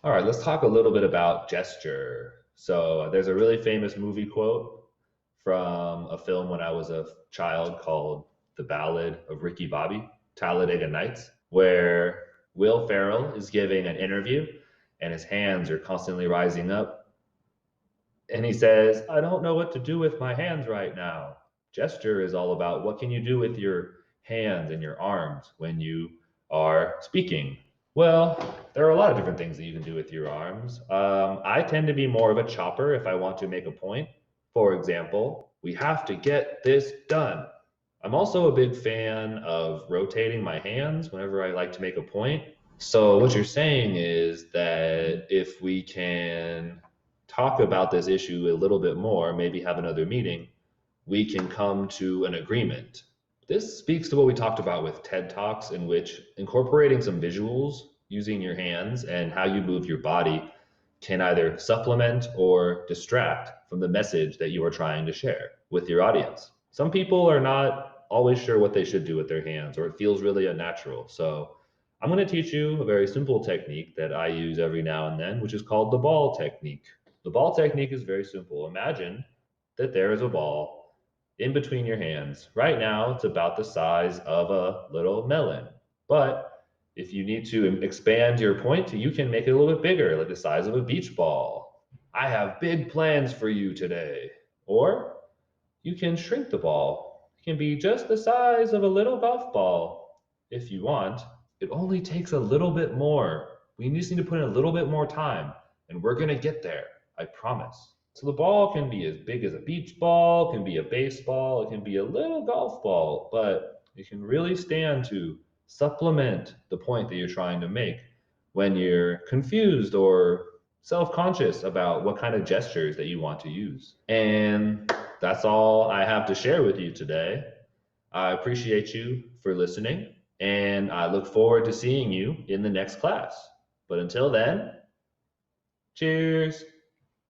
All right, let's talk a little bit about gesture. So there's a really famous movie quote from a film when I was a child called The Ballad of Ricky Bobby, Talladega Nights, where Will Ferrell is giving an interview and his hands are constantly rising up. And he says, I don't know what to do with my hands right now. Gesture is all about what can you do with your hands and your arms when you are speaking. Well, there are a lot of different things that you can do with your arms. I tend to be more of a chopper if I want to make a point. For example, we have to get this done. I'm also a big fan of rotating my hands whenever I like to make a point. So, what you're saying is that if we can talk about this issue a little bit more, maybe have another meeting, we can come to an agreement. This speaks to what we talked about with TED Talks, in which incorporating some visuals using your hands and how you move your body can either supplement or distract from the message that you are trying to share with your audience. Some people are not always sure what they should do with their hands, or it feels really unnatural. So, I'm going to teach you a very simple technique that I use every now and then, which is called the ball technique. The ball technique is very simple. Imagine that there is a ball in between your hands. Right now, it's about the size of a little melon. But if you need to expand your point, you can make it a little bit bigger, like the size of a beach ball. I have big plans for you today. Or you can shrink the ball. It can be just the size of a little golf ball if you want. It only takes a little bit more. We just need to put in a little bit more time, and we're going to get there. I promise. So the ball can be as big as a beach ball, can be a baseball, it can be a little golf ball, but it can really stand to supplement the point that you're trying to make when you're confused or self-conscious about what kind of gestures that you want to use. And that's all I have to share with you today. I appreciate you for listening, and I look forward to seeing you in the next class. But until then, cheers.